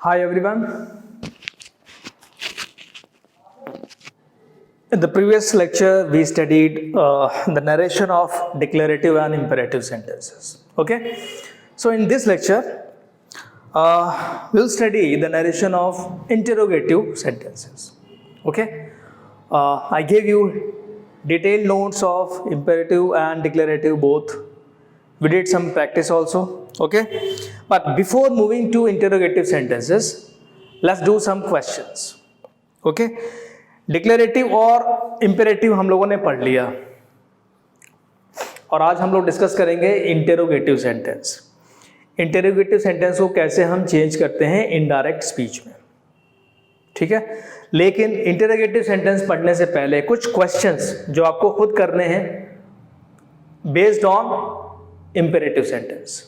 Hi everyone. In the previous lecture, we studied the narration of declarative and imperative sentences. Okay. So in this lecture, we'll study the narration of interrogative sentences. Okay. I gave you detailed notes of imperative and declarative both. We did some practice also. Okay. But before moving to interrogative sentences, let's do some questions. Okay declarative और imperative हम लोगों ने पढ़ लिया और आज हम लोग डिस्कस करेंगे इंटेरोगेटिव सेंटेंस। इंटेरोगेटिव सेंटेंस को कैसे हम चेंज करते हैं इनडायरेक्ट स्पीच में, ठीक है। लेकिन इंटेरोगेटिव सेंटेंस पढ़ने से पहले कुछ क्वेश्चंस जो आपको खुद करने हैं based on imperative sentence.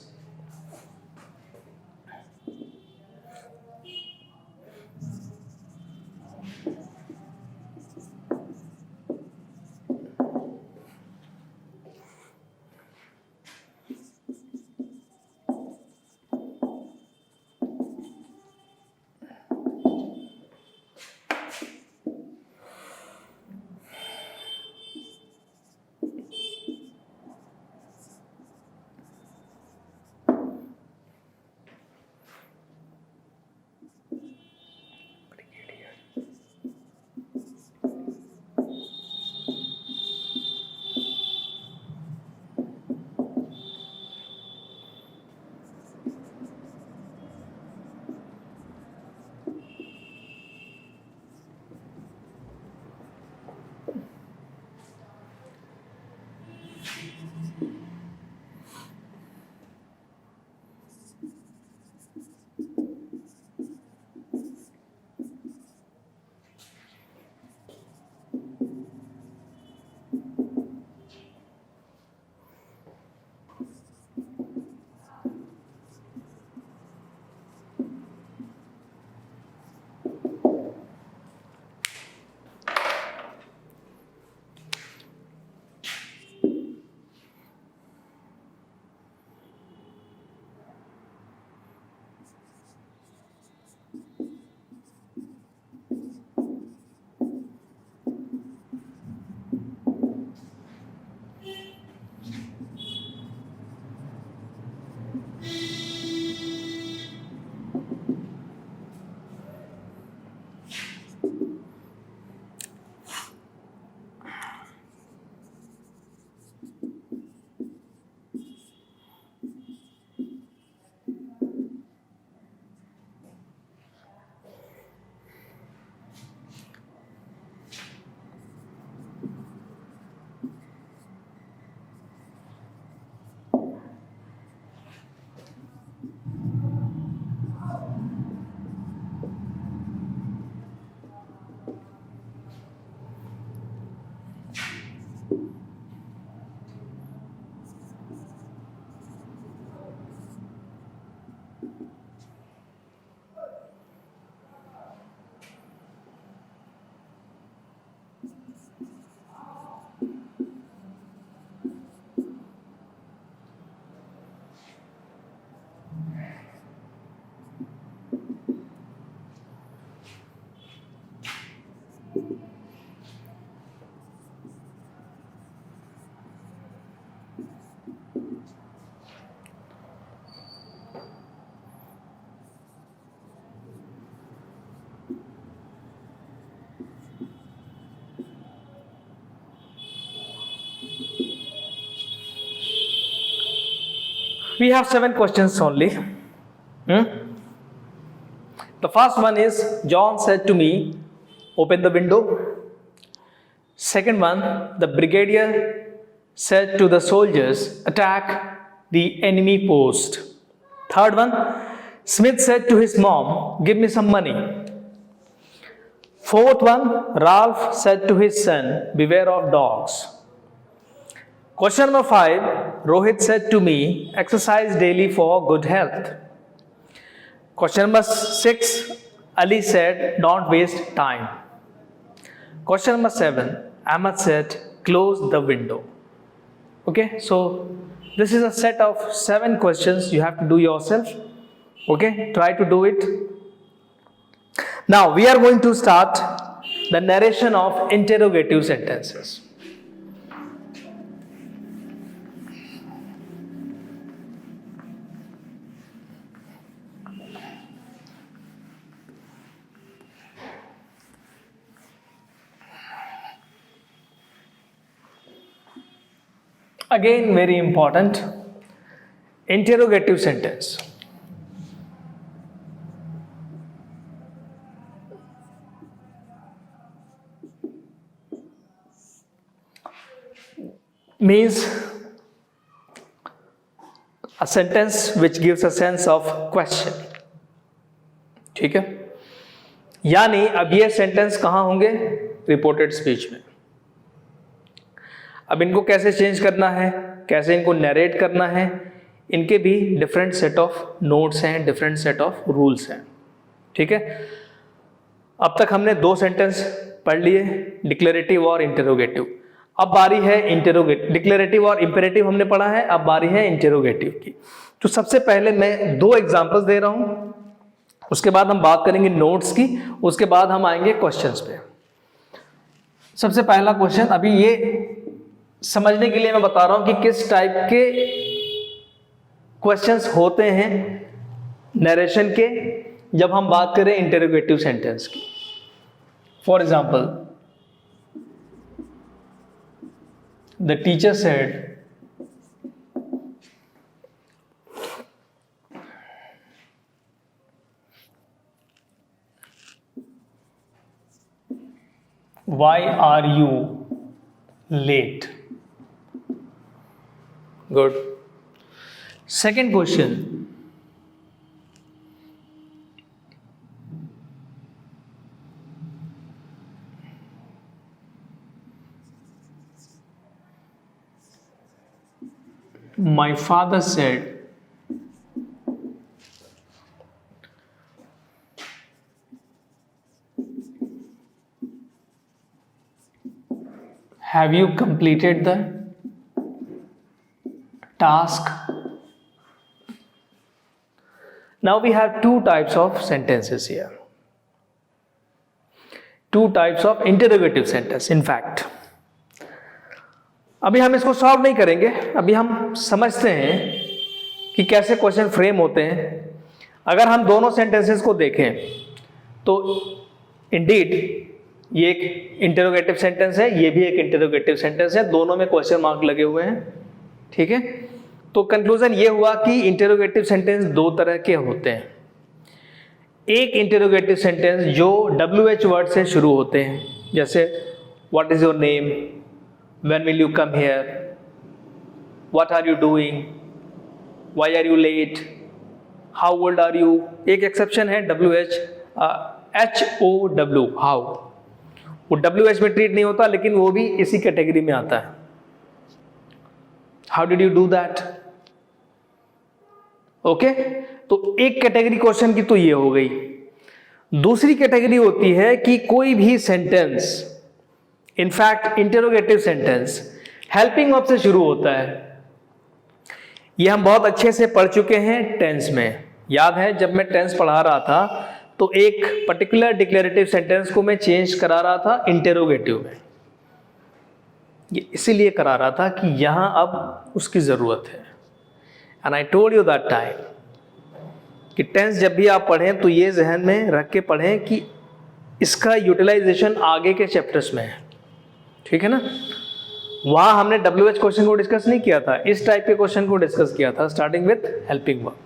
We have 7 questions only. The first one is John said to me, open the window. Second one, the brigadier said to the soldiers, attack the enemy post. Third one, Smith said to his mom, give me some money. Fourth one, Ralph said to his son, beware of dogs. Question number 5, Rohit said to me, exercise daily for good health. Question number 6, Ali said, don't waste time. Question number 7, Ahmed said, close the window. Okay, so this is a set of 7 questions you have to do yourself. Okay, try to do it Now we are going to start the narration of interrogative sentences. Again, very important, interrogative sentence. Means a sentence which gives a sense of question. ठीक है, यानी अब ये sentence कहाँ होंगे? Reported speech में। अब इनको कैसे चेंज करना है, कैसे इनको नरेट करना है, इनके भी डिफरेंट सेट ऑफ नोट्स हैं, डिफरेंट सेट ऑफ रूल्स हैं। ठीक है, अब तक हमने दो सेंटेंस पढ़ लिए, डिक्लेरेटिव और इंटेरोगेटिव। अब बारी है इंटेरोगेटिव। डिक्लेरेटिव और इंपेरेटिव हमने पढ़ा है, अब बारी है इंटेरोगेटिव की। तो सबसे पहले मैं दो एग्जांपल्स दे रहा हूं, उसके बाद हम बात करेंगे नोट्स की, उसके बाद हम आएंगे क्वेश्चंस पे। सबसे पहला क्वेश्चन, अभी ये समझने के लिए मैं बता रहा हूं कि किस टाइप के क्वेश्चंस होते हैं नरेशन के जब हम बात करें इंटेरोगेटिव सेंटेंस की। For example, the teacher said, why are you late? Good. Second question. My father said, have you completed the task? Now we have two types of sentences here, two types of interrogative sentence. In fact, अभी हम इसको solve नहीं करेंगे, अभी हम समझते हैं कि कैसे क्वेश्चन फ्रेम होते हैं। अगर हम दोनों सेंटेंसेस को देखें तो इंडीड ये एक इंटरोगेटिव सेंटेंस है, ये भी एक इंटरोगेटिव सेंटेंस है, दोनों में क्वेश्चन मार्क लगे हुए हैं। ठीक है, तो कंक्लूजन ये हुआ कि इंटरोगेटिव सेंटेंस दो तरह के होते हैं। एक इंटरोगेटिव सेंटेंस जो WH वर्ड से शुरू होते हैं, जैसे what is your name, when will you come here, what are you doing, why are you late, how old are you. एक एक्सेप्शन है WH, HOW, हाउ। वो WH में ट्रीट नहीं होता, लेकिन वो भी इसी कैटेगरी में आता है। How did you do that? Okay, तो एक कैटेगरी क्वेश्चन की तो ये हो गई। दूसरी कैटेगरी होती है कि कोई भी sentence, in fact interrogative sentence, helping verb से शुरू होता है। ये हम बहुत अच्छे से पढ़ चुके हैं टेंस में। याद है जब मैं टेंस पढ़ा रहा था तो एक पर्टिकुलर डिक्लेरेटिव सेंटेंस को मैं चेंज करा रहा था इंटरोगेटिव में। ये इसीलिए करा रहा था कि यहां अब उसकी जरूरत है। And I told you that time कि टेंस जब भी आप पढ़ें तो ये जहन में रख के पढ़ें कि इसका यूटिलाइजेशन आगे के चैप्टर्स में है। ठीक है ना, वहां हमने WH क्वेश्चन को डिस्कस नहीं किया था, इस टाइप के क्वेश्चन को डिस्कस किया था, स्टार्टिंग विथ हेल्पिंग वर्ब।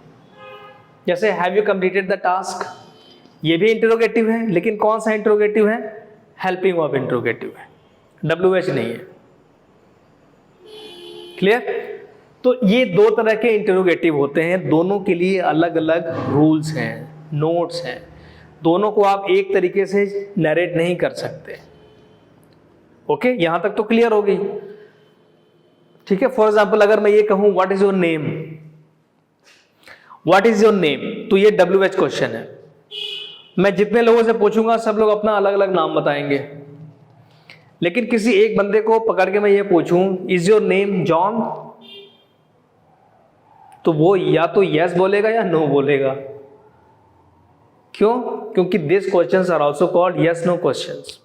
जैसे have you completed the task, ये भी इंटरोगेटिव है, लेकिन कौन सा इंटरोगेटिव है? हेल्पिंग वर्ब इंटरोगेटिव है, WH नहीं है। क्लियर? तो ये दो तरह के इंटरोगेटिव होते हैं, दोनों के लिए अलग अलग रूल्स हैं, नोट्स हैं, दोनों को आप एक तरीके से नरेट नहीं कर सकते। ओके, यहां तक तो क्लियर हो गई। ठीक है, फॉर एग्जाम्पल अगर मैं ये कहूं what is your name, what is your name, तो ये WH क्वेश्चन है। मैं जितने लोगों से पूछूंगा सब लोग अपना अलग अलग नाम बताएंगे, लेकिन किसी एक बंदे को पकड़ के मैं ये पूछूं इज योर नेम जॉन, तो वो या तो यस बोलेगा या नो बोलेगा। क्यों? क्योंकि this questions are also called yes no questions.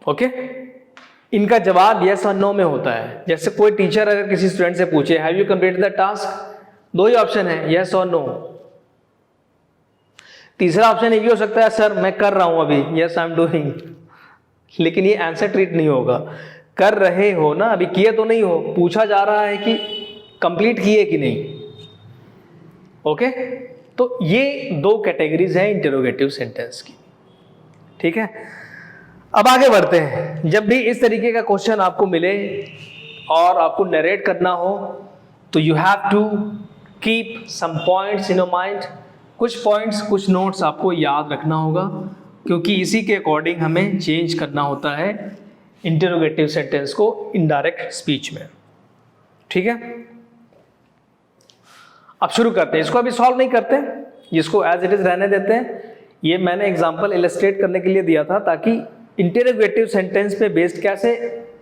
Okay, इनका जवाब यस और नो में होता है। जैसे कोई टीचर अगर किसी स्टूडेंट से पूछे have you completed the task, दो ही ऑप्शन है, यस और नो। तीसरा ऑप्शन ये भी हो सकता है सर मैं कर रहा हूं अभी, यस आई एम डूइंग, लेकिन ये आंसर ट्रीट नहीं होगा। कर रहे हो ना, अभी किए तो नहीं हो, पूछा जा रहा है कि कंप्लीट किए कि नहीं। ओके, तो ये दो कैटेगरीज हैं इंटरोगेटिव सेंटेंस की। ठीक है, अब आगे बढ़ते हैं। जब भी इस तरीके का क्वेश्चन आपको मिले और आपको नरेट करना हो तो you have to keep some points in your mind. कुछ पॉइंट्स, कुछ नोट्स आपको याद रखना होगा, क्योंकि इसी के अकॉर्डिंग हमें चेंज करना होता है इंटरोगेटिव सेंटेंस को इनडायरेक्ट स्पीच में। ठीक है, अब शुरू करते हैं। इसको अभी सॉल्व नहीं करते, इसको एज इट इज रहने देते हैं। ये मैंने एग्जांपल इलस्ट्रेट करने के लिए दिया था, ताकि इंटरोगेटिव सेंटेंस पे बेस्ड कैसे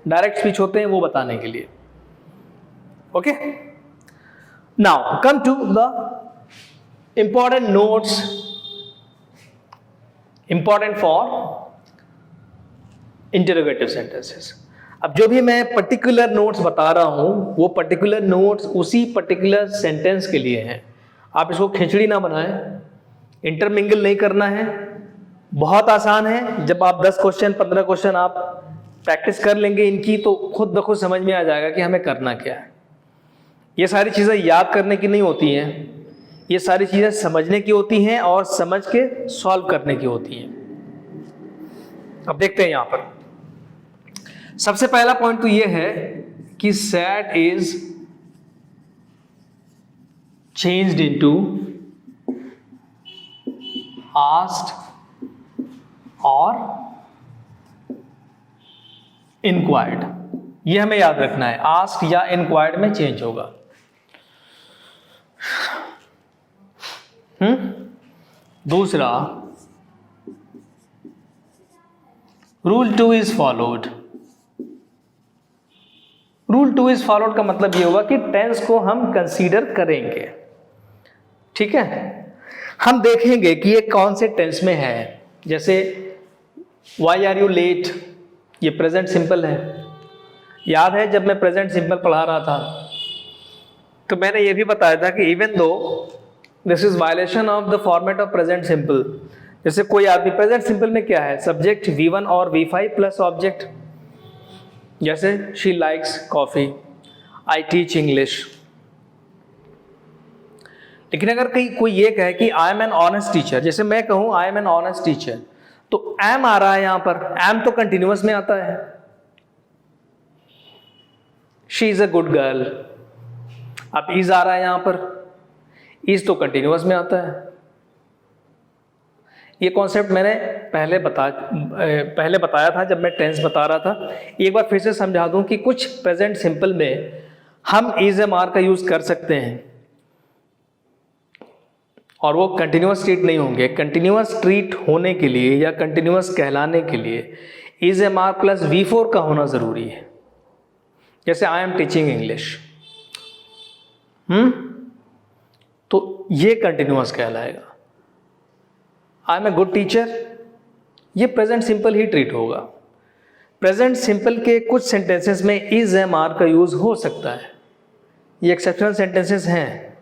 डायरेक्ट स्पीच होते हैं वो बताने के लिए। Okay, now come to the important notes important for interrogative sentences। अब जो भी मैं पर्टिकुलर नोट्स बता रहा हूं वो पर्टिकुलर नोट्स उसी पर्टिकुलर सेंटेंस के लिए हैं। आप इसको खिचड़ी ना बनाएं, इंटरमिंगल नहीं करना है। बहुत आसान है, जब आप 10 क्वेश्चन 15 क्वेश्चन आप प्रैक्टिस कर लेंगे इनकी तो खुद ब खुद समझ में आ जाएगा कि हमें करना क्या है। ये सारी चीज़ें याद करने की नहीं होती हैं, ये सारी चीज़ें समझने की होती हैं और समझ के सॉल्व करने की होती हैं। अब देखते हैं यहां पर सबसे पहला पॉइंट तो ये है कि sad is changed into asked और इंक्वायर्ड। ये हमें याद रखना है, आस्क्ड या इंक्वायर्ड में चेंज होगा। दूसरा, rule 2 is followed. Rule 2 is followed का मतलब ये होगा कि टेंस को हम कंसीडर करेंगे। ठीक है, हम देखेंगे कि ये कौन से टेंस में है। जैसे वाई आर यू लेट, ये प्रेजेंट सिंपल है। याद है जब मैं प्रेजेंट सिंपल पढ़ा रहा था तो मैंने ये भी बताया था कि even though this is violation of the format of present simple. जैसे कोई आदमी, प्रेजेंट सिंपल में क्या है, सब्जेक्ट V1 और V5 प्लस ऑब्जेक्ट। जैसे she likes coffee, I teach English. लेकिन अगर कहीं कोई ये कहे कि I am an honest teacher, जैसे मैं कहूं I am an honest teacher, तो एम आ रहा है यहां पर, एम तो कंटिन्यूअस में आता है। She is a good girl, अब इज आ रहा है यहां पर, इज तो कंटिन्यूअस में आता है। ये कॉन्सेप्ट मैंने पहले बताया था जब मैं टेंस बता रहा था। एक बार फिर से समझा दूं कि कुछ प्रेजेंट सिंपल में हम इज एम आर का यूज कर सकते हैं और वो कंटिन्यूअस ट्रीट नहीं होंगे। कंटिन्यूअस ट्रीट होने के लिए या कंटिन्यूअस कहलाने के लिए is am are plus V4 का होना जरूरी है। जैसे आई एम टीचिंग इंग्लिश, तो ये कंटिन्यूअस कहलाएगा। I am a good teacher, ये प्रेजेंट सिंपल ही ट्रीट होगा। प्रेजेंट सिंपल के कुछ सेंटेंसेस में इज एम आर का यूज हो सकता है, ये एक्सेप्शनल सेंटेंसेस हैं।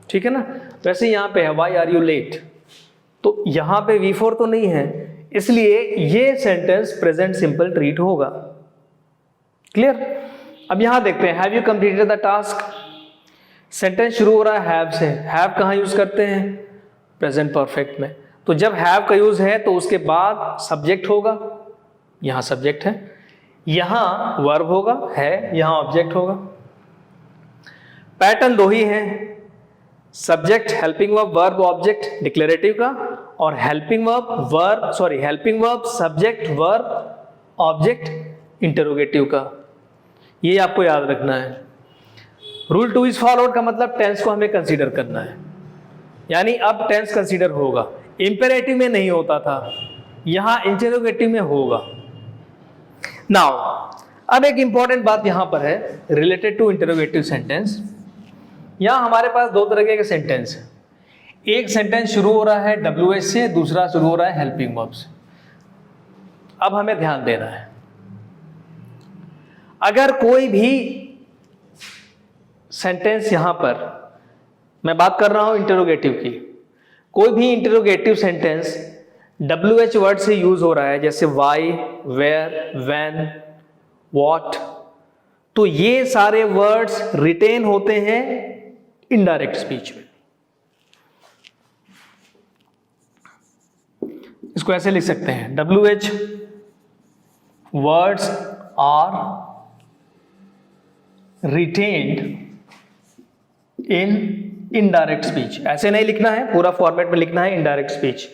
ठीक है ना, वैसे यहां पे है वाई आर यू लेट, तो यहां पे V4 तो नहीं है, इसलिए ये सेंटेंस प्रेजेंट सिंपल ट्रीट होगा। क्लियर? अब यहां देखते हैं, have you completed the task. Sentence शुरू हो रहा है हैव से। हैव कहाँ यूज करते हैं, प्रेजेंट परफेक्ट में। तो जब हैव का यूज है तो उसके बाद सब्जेक्ट होगा, यहां सब्जेक्ट है, यहां वर्ब होगा, है, यहां ऑब्जेक्ट होगा। पैटर्न दो ही है, subject helping verb verb object declarative का, और helping verb subject verb object interrogative का। ये आपको याद रखना है। रूल 2 इज फॉलोड का मतलब टेंस को हमें कंसीडर करना है, यानी अब टेंस कंसीडर होगा। इंपेरेटिव में नहीं होता था, यहां इंटरोगेटिव में होगा। नाउ अब एक इंपॉर्टेंट बात यहां पर है रिलेटेड टू इंटरोगेटिव सेंटेंस। यहां हमारे पास दो तरह के सेंटेंस हैं, एक सेंटेंस शुरू हो रहा है WH से, दूसरा शुरू हो रहा है हेल्पिंग वर्ब से। अब हमें ध्यान देना है, अगर कोई भी सेंटेंस यहां पर, मैं बात कर रहा हूं इंटरोगेटिव की, कोई भी इंटरोगेटिव सेंटेंस WH वर्ड से यूज हो रहा है, जैसे वाई, वेयर, व्हेन, व्हाट, तो ये सारे वर्ड्स रिटेन होते हैं इनडायरेक्ट स्पीच में। इसको ऐसे लिख सकते हैं, WH words are retained in indirect speech. ऐसे नहीं लिखना है, पूरा फॉर्मेट में लिखना है indirect speech.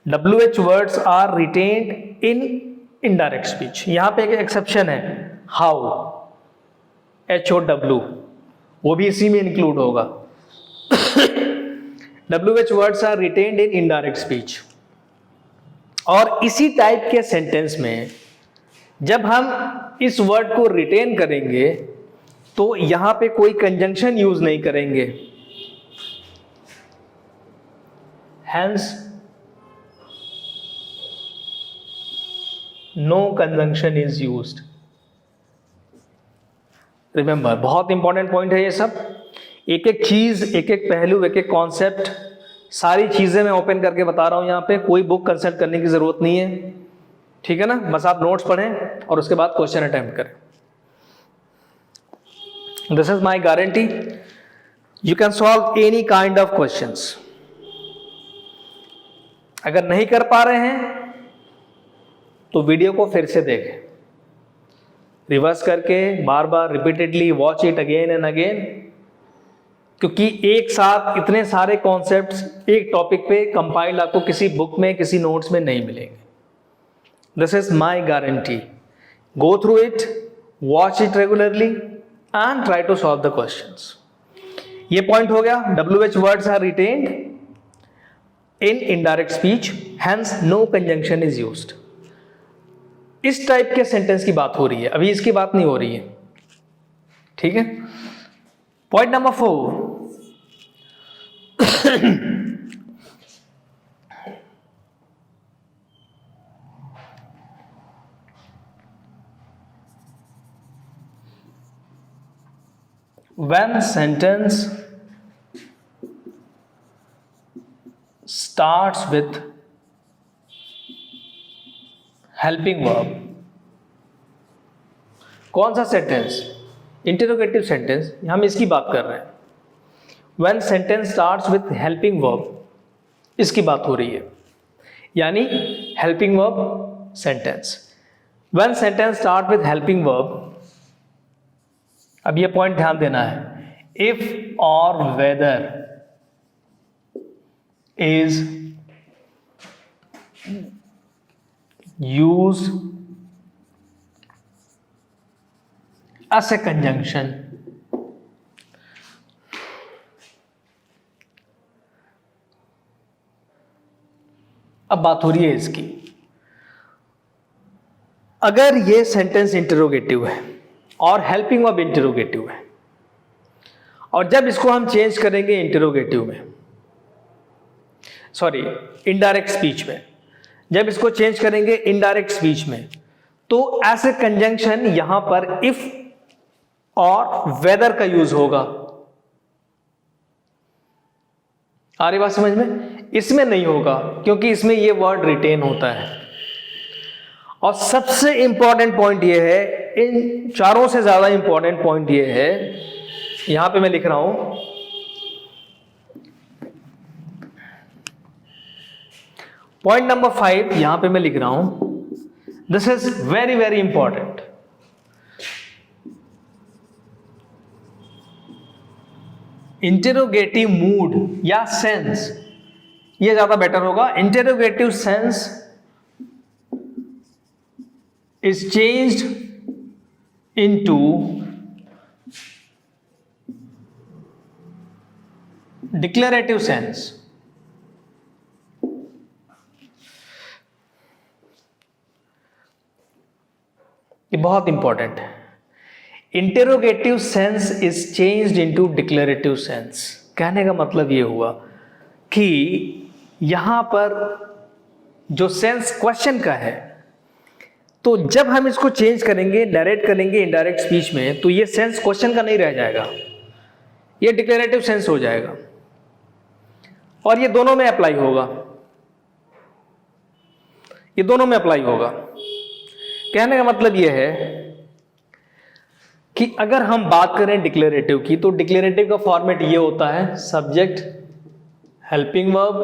WH words are retained in indirect speech. यहां पे एक एक्सेप्शन है, हाउ, HOW, वो भी इसी में इंक्लूड होगा। WH words are retained in indirect speech. और इसी टाइप के सेंटेंस में जब हम इस वर्ड को रिटेन करेंगे तो यहां पे कोई कंजंक्शन यूज नहीं करेंगे, hence no conjunction is used. Remember, बहुत इंपॉर्टेंट पॉइंट है ये सब। एक एक चीज, एक एक पहलू, एक एक कॉन्सेप्ट, सारी चीजें मैं ओपन करके बता रहा हूं यहां पे। कोई बुक कंसल्ट करने की जरूरत नहीं है, ठीक है ना। बस आप नोट्स पढ़ें और उसके बाद क्वेश्चन अटेम्प्ट करें। This is my guarantee, you can solve any kind of questions. अगर नहीं कर पा रहे हैं तो वीडियो को फिर से देखें, रिवर्स करके, बार बार repeatedly watch it again and again, क्योंकि एक साथ इतने सारे कॉन्सेप्ट्स एक टॉपिक पे कंपाइल्ड आपको किसी बुक में, किसी नोट्स में नहीं मिलेंगे। This is my guarantee. Go through it, watch it regularly and try to solve the questions. ये पॉइंट हो गया, WH words are retained in indirect speech, hence no conjunction is used. इस type के sentence की बात हो रही है, अभी इसकी बात नहीं हो रही है, ठीक है। Point number 4, when sentence starts with helping verb। कौन सा सेंटेंस? इंटरोगेटिव सेंटेंस, हम इसकी बात कर रहे हैं। when sentence starts with helping verb, इसकी बात हो रही है, यानी helping verb sentence। when sentence start with helping verb, अब ये पॉइंट ध्यान देना है, इफ और whether is use as a conjunction, अब बात हो रही है इसकी। अगर ये सेंटेंस इंटरोगेटिव है और हेल्पिंग वर्ब इंटरोगेटिव है, और जब इसको हम चेंज करेंगे इंटरोगेटिव में, सॉरी इनडायरेक्ट स्पीच में, जब इसको चेंज करेंगे इनडायरेक्ट स्पीच में, तो ऐसे कंजंक्शन यहां पर इफ और वेदर का यूज होगा। आ रही बात समझ में? इसमें नहीं होगा, क्योंकि इसमें ये वर्ड रिटेन होता है। और सबसे इंपॉर्टेंट पॉइंट ये है, इन चारों से ज्यादा इंपॉर्टेंट पॉइंट ये है, यहां पे मैं लिख रहा हूं, पॉइंट नंबर 5 यहां पे मैं लिख रहा हूं, this is very very important. Interrogative mood या सेंस, ये ज्यादा बेटर होगा। Interrogative sense is changed into declarative sense। ये बहुत इंपॉर्टेंट है। Interrogative sense is changed into declarative sense. कहने का मतलब ये हुआ कि यहां पर जो सेंस क्वेश्चन का है, तो जब हम इसको चेंज करेंगे, नरेट करेंगे इनडायरेक्ट स्पीच में, तो ये सेंस क्वेश्चन का नहीं रह जाएगा, ये डिक्लेरेटिव सेंस हो जाएगा और ये दोनों में अप्लाई होगा, ये दोनों में अप्लाई होगा। कहने का मतलब ये है कि अगर हम बात करें डिक्लेरेटिव की, तो डिक्लेरेटिव का फॉर्मेट ये होता है subject, helping verb,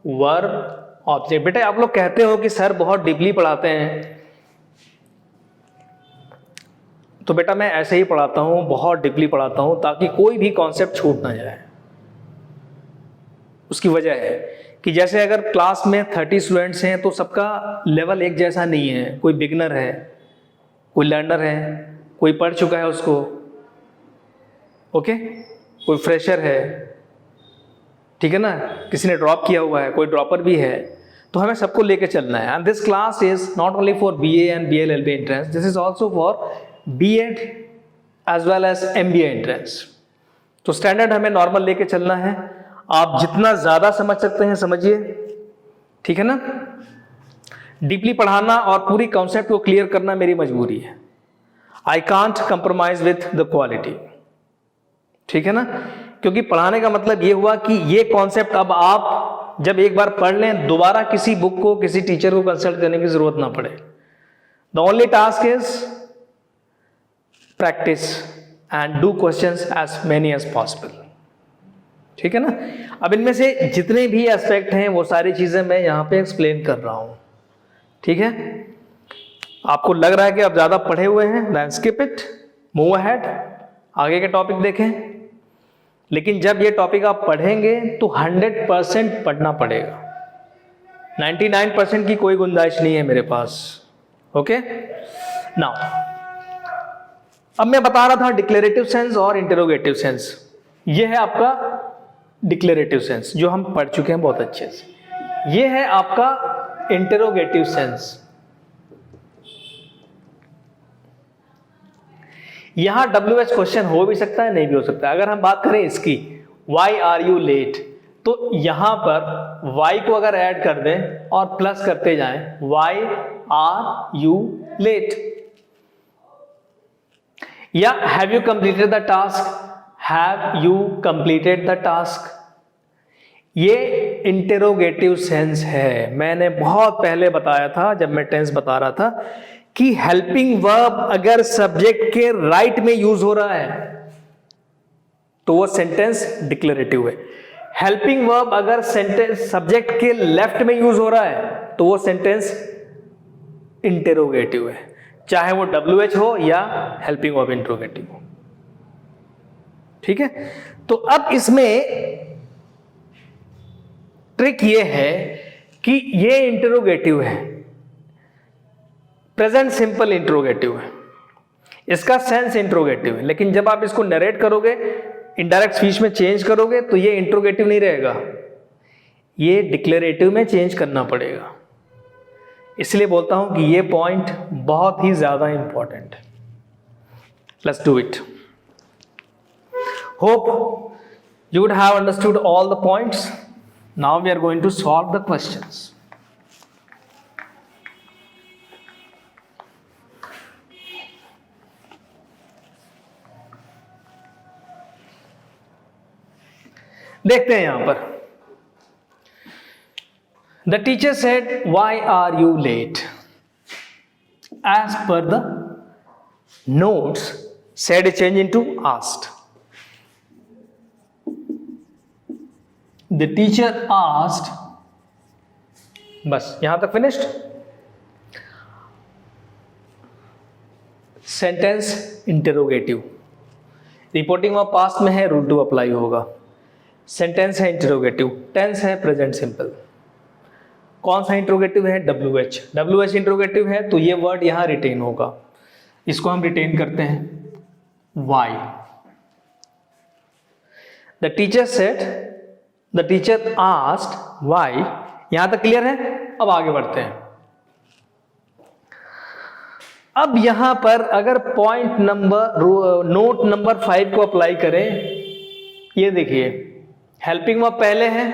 verb, object. बेटा आप लोग कहते हो कि सर बहुत डीपली पढ़ाते हैं, तो बेटा मैं ऐसे ही पढ़ाता हूं, बहुत डीपली पढ़ाता हूं, ताकि कोई भी कॉन्सेप्ट छूट ना जाए। उसकी वजह है कि जैसे अगर क्लास में 30 स्टूडेंट्स हैं तो सबका लेवल एक जैसा नहीं है, कोई बिगनर है, कोई लर्नर है, कोई पढ़ चुका है उसको, ओके, कोई फ्रेशर है, ठीक है ना, किसी ने ड्रॉप किया हुआ है, कोई ड्रॉपर भी है, तो हमें सबको लेके चलना है। And this class is not only for BA and BL LB entrance, this is also for B.Ed as well as MBA entrance. तो स्टैंडर्ड हमें नॉर्मल लेके चलना है। आप जितना ज्यादा समझ सकते हैं समझिए, ठीक है ना। डीपली पढ़ाना और पूरी कॉन्सेप्ट को क्लियर करना मेरी मजबूरी है। I can't compromise with the quality, ठीक है ना, क्योंकि पढ़ाने का मतलब ये हुआ कि ये कॉन्सेप्ट अब आप जब एक बार पढ़ लें, दोबारा किसी बुक को, किसी टीचर को कंसल्ट करने की जरूरत ना पड़े। The only task is practice and do questions as many as possible, ठीक है ना। अब इनमें से जितने भी एस्पेक्ट हैं वो सारी चीजें मैं यहां पे एक्सप्लेन कर रहा हूं, ठीक है। आपको लग रहा है कि आप ज्यादा पढ़े हुए हैं, then skip it, move ahead, आगे के टॉपिक देखें। लेकिन जब ये टॉपिक आप पढ़ेंगे तो 100% पढ़ना पड़ेगा, 99% की कोई गुंजाइश नहीं है मेरे पास, ओके। नाउ अब मैं बता रहा था डिक्लेरेटिव सेंस और इंटरोगेटिव सेंस। ये है आपका डिक्लेरेटिव सेंस जो हम पढ़ चुके हैं बहुत अच्छे से। ये है आपका इंटरोगेटिव सेंस। यहां WH क्वेश्चन हो भी सकता है, नहीं भी हो सकता है। अगर हम बात करें इसकी, वाई आर यू लेट, तो यहां पर वाई को अगर ऐड कर दें और प्लस करते जाएं, वाई आर यू लेट, या have you completed the task, have you completed the task, ये इंटरोगेटिव सेंस है। मैंने बहुत पहले बताया था जब मैं टेंस बता रहा था कि हेल्पिंग वर्ब अगर सब्जेक्ट के राइट में यूज हो रहा है तो वो सेंटेंस डिक्लेरेटिव है। हेल्पिंग वर्ब अगर सेंटेंस सब्जेक्ट के लेफ्ट में यूज हो रहा है तो वो सेंटेंस इंटरोगेटिव है, चाहे वो WH हो या हेल्पिंग वर्ब इंटरोगेटिव हो, ठीक है। तो अब इसमें ट्रिक ये है कि ये इंटरोगेटिव है, प्रेजेंट सिंपल इंटरोगेटिव है, इसका सेंस इंटरोगेटिव है, लेकिन जब आप इसको नरेट करोगे, इनडायरेक्ट स्पीच में चेंज करोगे तो ये इंटरोगेटिव नहीं रहेगा, ये डिक्लेरेटिव में चेंज करना पड़ेगा। इसलिए बोलता हूं कि ये पॉइंट बहुत ही ज्यादा इंपॉर्टेंट है। Let's do it. Hope you would have understood all the points. Now we are going to solve the questions. देखते हैं यहां पर। The teacher said, "Why are you late?" As per the notes, said is changed into asked. The teacher asked, बस यहां तक finished. Sentence interrogative, reporting of past में है, rule to apply होगा। सेंटेंस है इंटरोगेटिव, टेंस है present simple. कौन सा इंटरोगेटिव है? WH। WH इंटरोगेटिव है तो ये वर्ड यहां रिटेन होगा, इसको हम रिटेन करते हैं why। The teacher said, the teacher asked why। यहां तक क्लियर है? अब आगे बढ़ते हैं। अब यहां पर अगर पॉइंट नंबर नोट नंबर 5 को अप्लाई करें, ये देखिए हेल्पिंग वर्ब पहले है,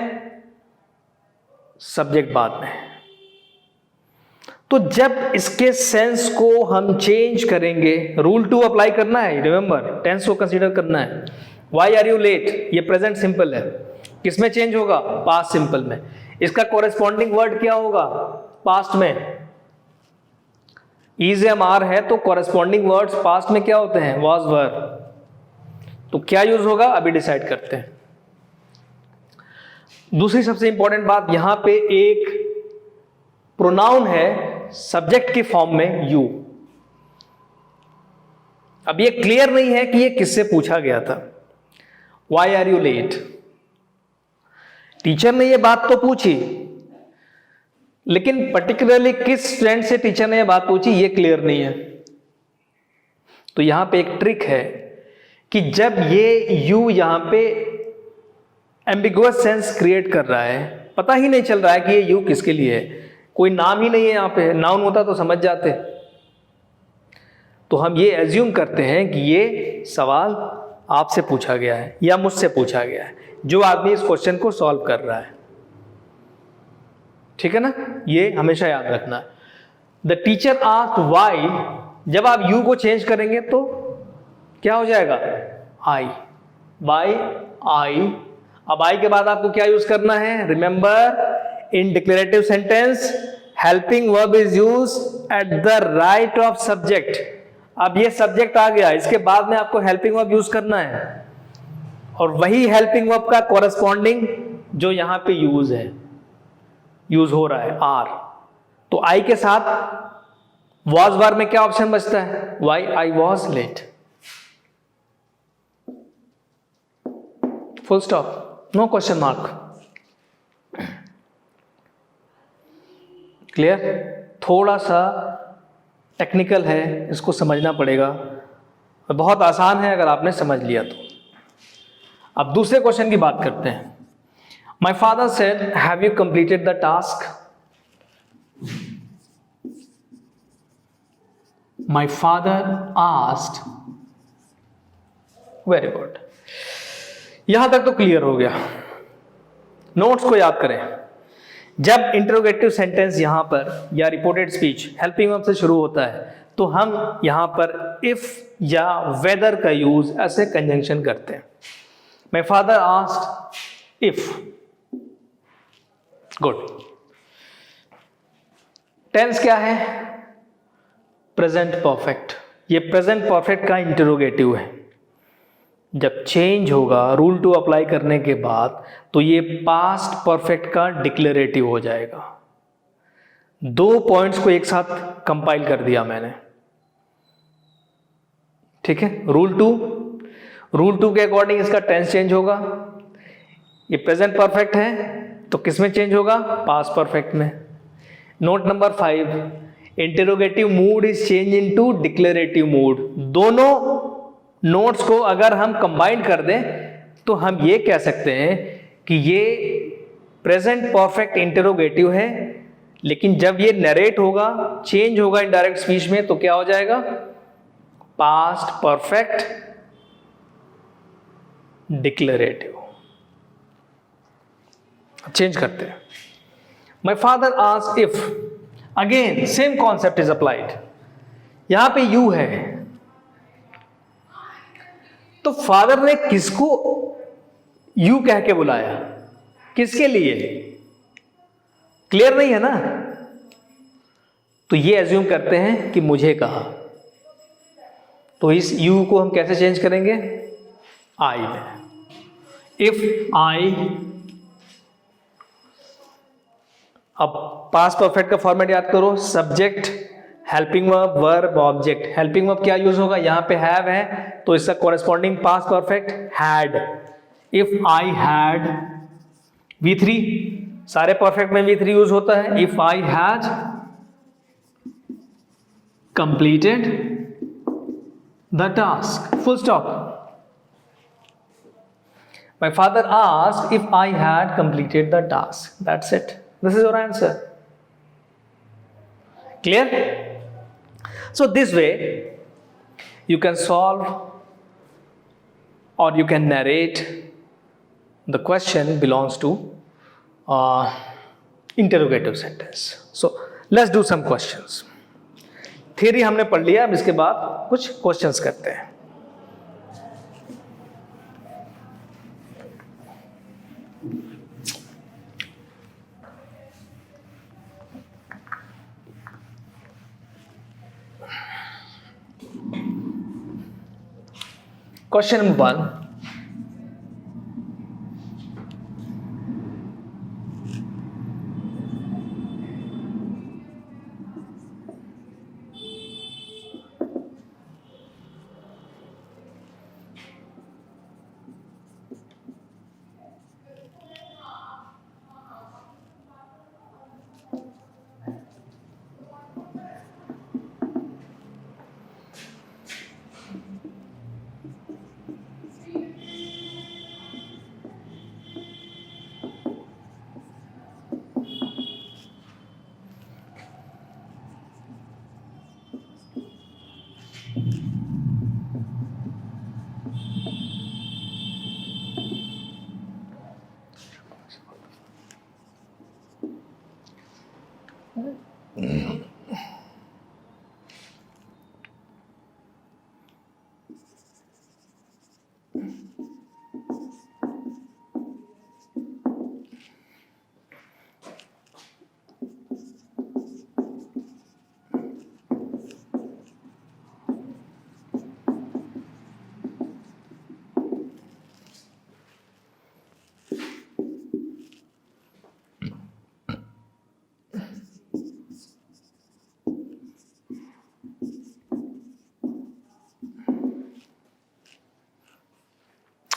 सब्जेक्ट बाद में। तो जब इसके सेंस को हम चेंज करेंगे, रूल 2 अप्लाई करना है, रिमेंबर टेंस को कंसीडर करना है। वाई आर यू लेट, ये प्रेजेंट सिंपल है, किसमें चेंज होगा? पास्ट सिंपल में। इसका कोरेस्पॉन्डिंग वर्ड क्या होगा पास्ट में? इज एम आर है तो कोरेस्पॉन्डिंग वर्ड्स पास्ट में क्या होते हैं? वाज वर। तो क्या यूज होगा अभी डिसाइड करते हैं। दूसरी सबसे इंपॉर्टेंट बात, यहां पे एक प्रोनाउन है सब्जेक्ट के फॉर्म में यू। अब ये क्लियर नहीं है कि ये किससे पूछा गया था। Why are you late, teacher ने ये बात तो पूछी, लेकिन पर्टिकुलरली किस स्टूडेंट से टीचर ने ये बात पूछी ये क्लियर नहीं है। तो यहां पे एक ट्रिक है कि जब ये यू यहां पे एम्बिगुअस सेंस क्रिएट कर रहा है, पता ही नहीं चल रहा है कि ये यू किसके लिए है, कोई नाम ही नहीं है यहां पे, नाउन होता तो समझ जाते। तो हम ये एज्यूम करते हैं कि ये सवाल आपसे पूछा गया है या मुझसे पूछा गया है, जो आदमी इस क्वेश्चन को सॉल्व कर रहा है। ठीक है ना, ये हमेशा याद रखना। द टीचर आस्क्ड वाई, जब आप यू को चेंज करेंगे तो क्या हो जाएगा? आई, बाय आई। अब आई के बाद आपको क्या यूज करना है? Remember in declarative sentence helping verb is use at the right of subject. अब ये सब्जेक्ट आ गया, इसके बाद में आपको हेल्पिंग वर्ब यूज करना है, और वही हेल्पिंग वर्ब का कोरेस्पॉन्डिंग जो यहां पे यूज हो रहा है आर। तो आई के साथ वॉज वर में क्या ऑप्शन बचता है? Why I was late, full stop, no question mark. Clear? थोड़ा सा टेक्निकल है, इसको समझना पड़ेगा, बहुत आसान है अगर आपने समझ लिया तो। अब दूसरे क्वेश्चन की बात करते हैं। My father said, have you completed the task? My father asked. Very good. यहां तक तो क्लियर हो गया। नोट्स को याद करें। जब इंटरोगेटिव सेंटेंस यहां पर या रिपोर्टेड स्पीच हेल्पिंग वर्ब से शुरू होता है, तो हम यहां पर इफ या वेदर का यूज ऐसे कंजंक्शन करते हैं। My father asked if. Good. Tense क्या है? Present perfect. ये प्रेजेंट परफेक्ट का इंटरोगेटिव है। जब चेंज होगा रूल 2 अप्लाई करने के बाद, तो ये पास्ट परफेक्ट का डिक्लेरेटिव हो जाएगा। 2 पॉइंट्स को एक साथ कंपाइल कर दिया मैंने। ठीक है, रूल 2 के अकॉर्डिंग इसका टेंस चेंज होगा। ये प्रेजेंट परफेक्ट है तो किसमें चेंज होगा? पास्ट परफेक्ट में। Note number 5, interrogative mood is change into declarative mood. दोनों नोट्स को अगर हम कंबाइन कर दें तो हम ये कह सकते हैं कि ये प्रेजेंट परफेक्ट इंटरोगेटिव है, लेकिन जब ये नरेट होगा, चेंज होगा इनडायरेक्ट स्पीच में, तो क्या हो जाएगा? Past perfect declarative. चेंज करते हैं। My father asked if, again same concept is applied. यहां पे यू है, तो फादर ने किसको यू कह के बुलाया? किसके लिए? क्लियर नहीं है ना? तो ये एज्यूम करते हैं कि मुझे कहा, तो इस यू को हम कैसे चेंज करेंगे? आई में। इफ आई, अब पास्ट परफेक्ट का फॉर्मेट याद करो, subject, helping verb, verb, object. Helping verb क्या यूज होगा? यहां पे हैव है तो इसका corresponding past perfect had. If I had, V3, सारे परफेक्ट में V3 यूज होता है। If I had completed the task, full stop. My father asked if I had completed the task, that's it. This is your answer. Clear? So this way you can solve or you can narrate the question belongs to interrogative sentence. So let's do some questions. Theory हमने पढ़ लिया, अब इसके बाद कुछ questions करते हैं. Question number 1.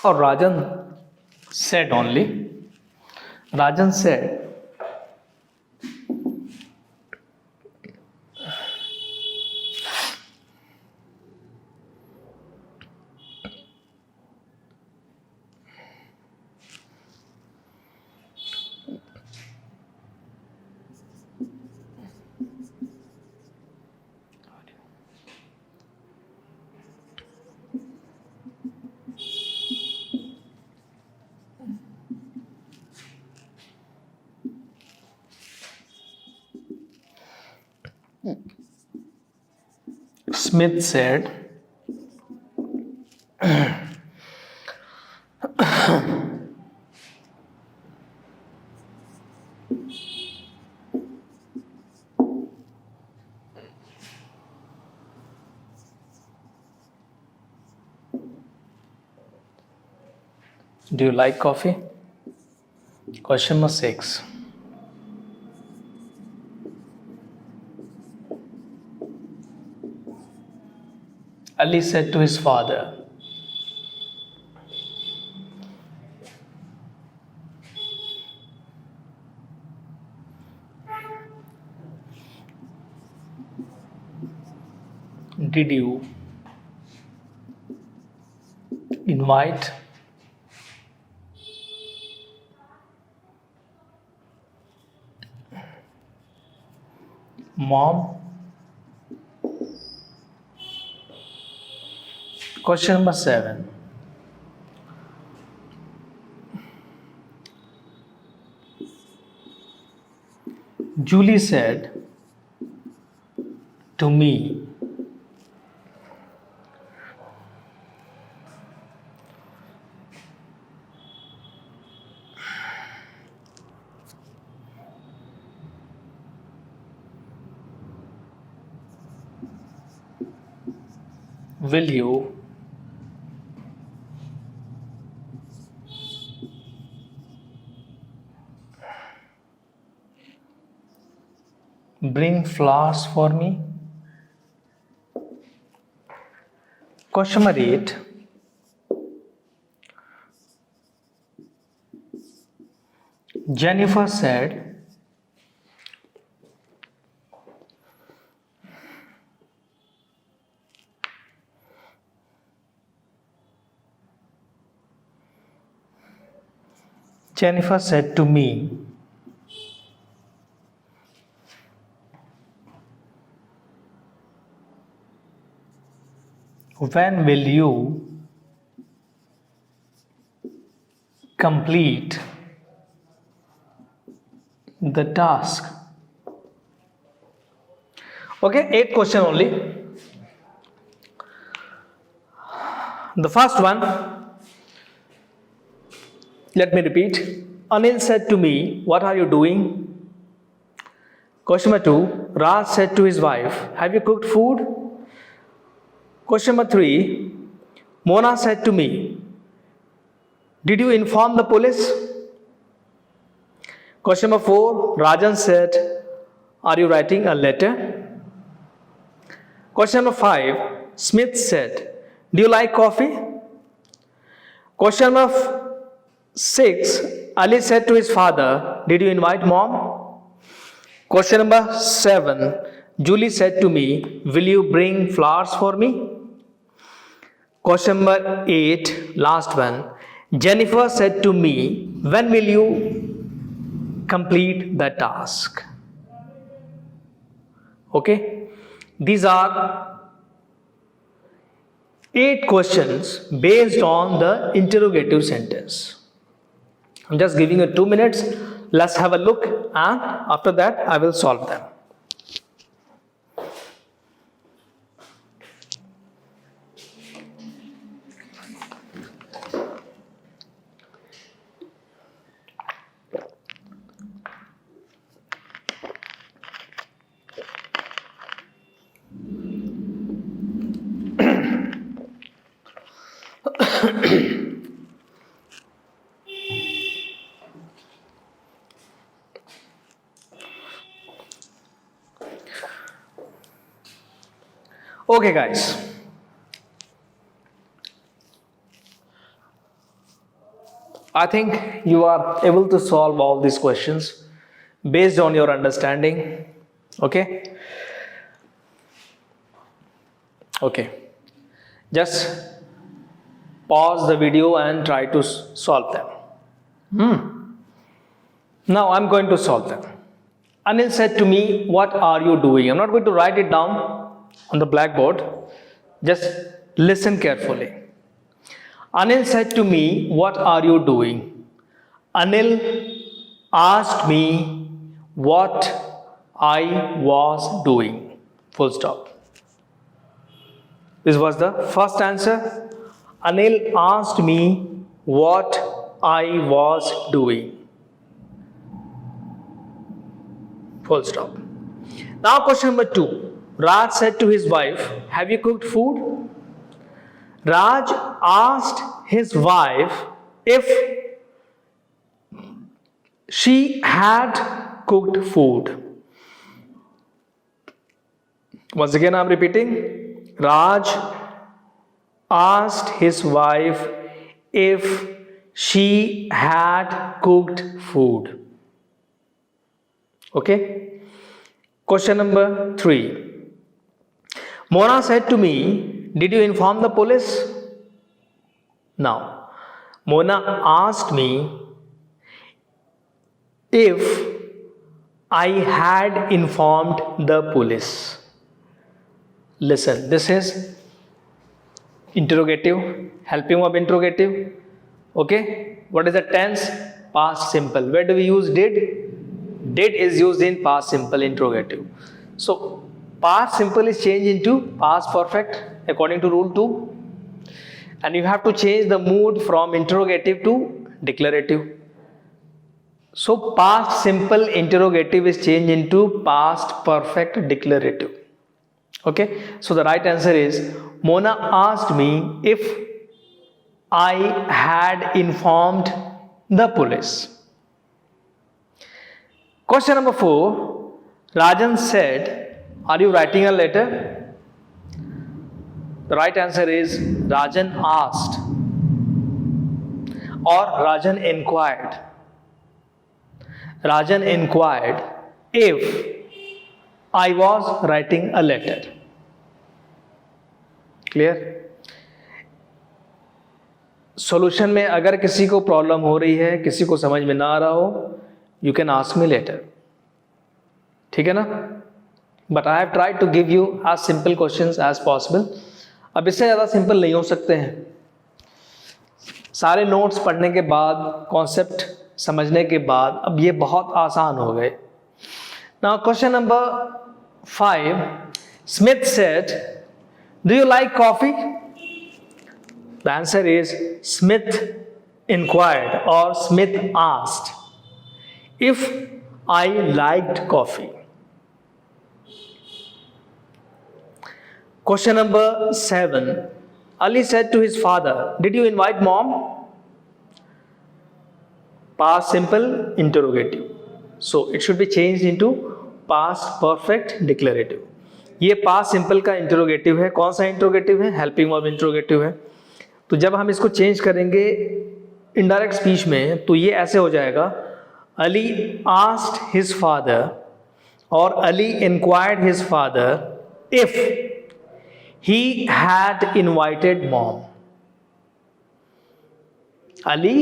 Or Rajan said only. Rajan said, Smith said, do you like coffee? Question number 6. Ali said to his father, did you invite mom? Question number 7. Julie said to me, will you bring flowers for me? Question number 8. Jennifer said, to me, when will you complete the task. Okay, 8 question only. The first one, let me repeat. Anil said to me, what are you doing? Question number 2, Raj said to his wife, have you cooked food? Question number 3, Mona said to me, did you inform the police? Question number 4, Rajan said, are you writing a letter? Question number 5, Smith said, do you like coffee? Question number 6, Ali said to his father, did you invite mom? Question number 7, Julie said to me, will you bring flowers for me? Question number 8, last one, Jennifer said to me, when will you complete the task? Okay, these are 8 questions based on the interrogative sentence. I'm just giving you 2 minutes. Let's have a look, and after that I will solve them. Okay guys, I think you are able to solve all these questions based on your understanding. Okay, just pause the video and try to solve them. Now I'm going to solve them. Anil said to me, what are you doing? I'm not going to write it down on the blackboard. Just listen carefully. Anil said to me, what are you doing? Anil asked me what I was doing. Full stop. This was the first answer. Anil asked me what I was doing. Full stop. Now question number 2. Raj said to his wife, have you cooked food? Raj asked his wife if she had cooked food. Once again I am repeating. Raj asked his wife if she had cooked food. Okay. Question number 3. Mona said to me, did you inform the police? Now, Mona asked me if I had informed the police. Listen, this is interrogative, helping verb interrogative. Okay, what is the tense? Past simple. Where do we use did? Did is used in past simple interrogative. So, past simple is changed into past perfect according to rule 2. And you have to change the mood from interrogative to declarative. So, past simple interrogative is changed into past perfect declarative. Okay, so the right answer is Mona asked me if I had informed the police. Question number 4. Rajan said, are you writing a letter? The right answer is Rajan asked or Rajan inquired. Rajan inquired if I was writing a letter. Clear? Solution में अगर किसी को problem हो रही है, किसी को समझ में ना आ रहा हो, you can ask me later. ठीक है ना? But I have tried to give you as simple questions as possible. अब इससे ज़्यादा सिंपल नहीं हो सकते हैं. सारे नोट्स पढ़ने के बाद, कॉन्सेप्ट समझने के बाद अब ये बहुत आसान हो गए। Now question number 5, Smith said, do you like coffee? The answer is Smith inquired और Smith asked if I liked coffee. Question number 7. Ali said to his father, did you invite mom? Past simple interrogative. So it should be changed into past perfect declarative. ये past simple का interrogative है। कौन सा interrogative है? Helping verb interrogative है। तो जब हम इसको change करेंगे indirect speech में तो ये ऐसे हो जाएगा, Ali asked his father और Ali inquired his father if he had invited mom. Ali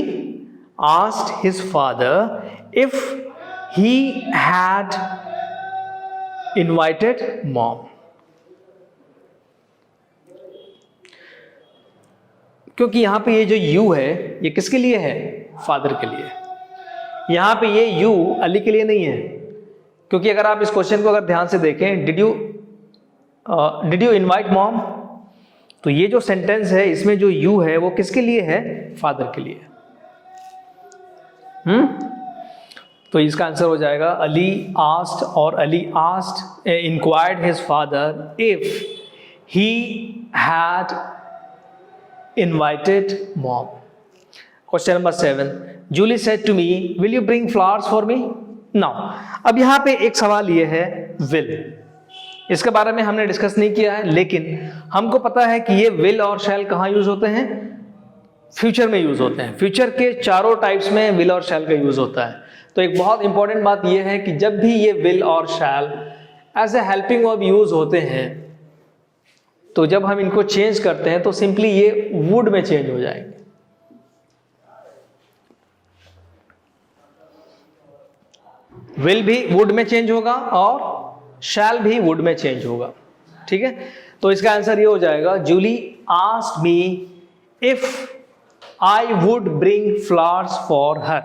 asked his father if he had invited mom. क्योंकि यहां पे ये जो you है ये किसके लिए है? फादर के लिए। यहां पे ये you अली के लिए नहीं है, क्योंकि अगर आप इस क्वेश्चन को अगर ध्यान से देखें, डिड यू इनवाइट मॉम, तो ये जो सेंटेंस है इसमें जो यू है वो किसके लिए है? फादर के लिए। तो इसका आंसर हो जाएगा अली आस्क्ड, और Ali asked inquired his father if he had invited mom. Question number 7, Julie said to me, will you bring flowers for me? Now अब यहां पे एक सवाल ये है विल, इसके बारे में हमने डिस्कस नहीं किया है, लेकिन हमको पता है कि ये विल और शैल कहाँ यूज होते हैं? फ्यूचर में यूज होते हैं। फ्यूचर के चारों टाइप्स में विल और शैल का यूज होता है। तो एक बहुत इंपॉर्टेंट बात यह है कि जब भी ये विल और shall as a helping verb use होते हैं, तो जब हम इनको चेंज करते हैं तो सिंपली ये वुड में चेंज हो जाएंगे। विल भी वुड में चेंज होगा और शैल भी वुड में चेंज होगा। ठीक है, तो इसका आंसर ये हो जाएगा, Julie asked me if I would bring flowers for her.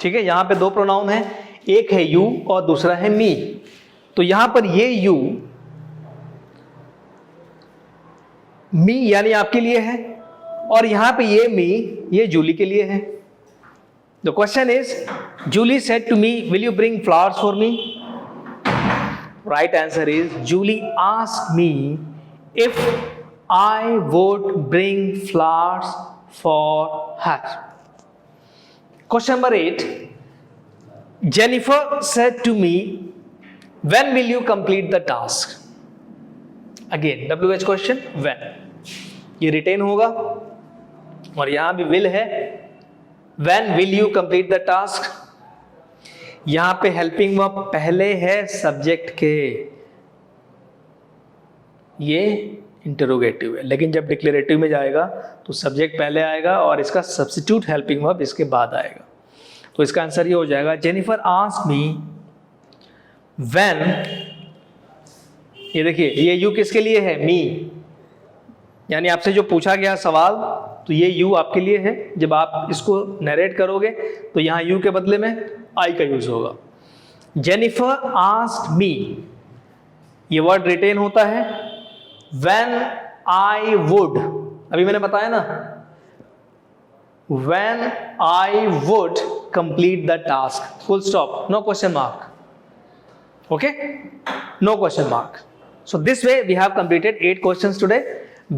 ठीक है, यहां पे दो प्रोनाउन है, एक है यू और दूसरा है मी। तो यहां पर ये यू मी यानी आपके लिए है, और यहां पे ये मी ये जूली के लिए है। The question is, Julie said to me, will you bring flowers for me? Right answer is, Julie asked me if I would bring flowers for her. Question number 8, Jennifer said to me, when will you complete the task? Again WH question, when. ये retain होगा और यहां भी will है। When will you complete the task? यहां पे helping verb पहले है सब्जेक्ट के, ये इंटरोगेटिव है, लेकिन जब डिक्लेरेटिव में जाएगा तो सब्जेक्ट पहले आएगा और इसका सब्स्टिट्यूट हेल्पिंग वर्ब इसके बाद आएगा। तो इसका आंसर ये हो जाएगा, जेनिफर आस्क्ड मी व्हेन, ये देखिए ये यू किसके लिए है? मी, यानी आपसे जो पूछा गया सवाल तो ये यू आपके लिए है। जब आप इसको नरेट करोगे तो यहां यू के बदले में आई का यूज होगा। जेनिफर आस्क्ड मी, ये वर्ड रिटेन होता है। व्हेन आई वुड, अभी मैंने बताया ना, when I would complete the task, full stop, no question mark. Okay, no question mark. So this way we have completed 8 questions today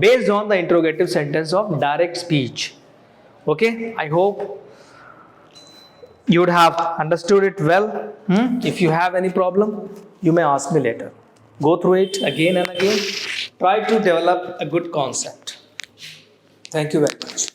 based on the interrogative sentence of direct speech. Okay, I hope you would have understood it well. If you have any problem, you may ask me later. Go through it again and again. Try to develop a good concept. Thank you very much.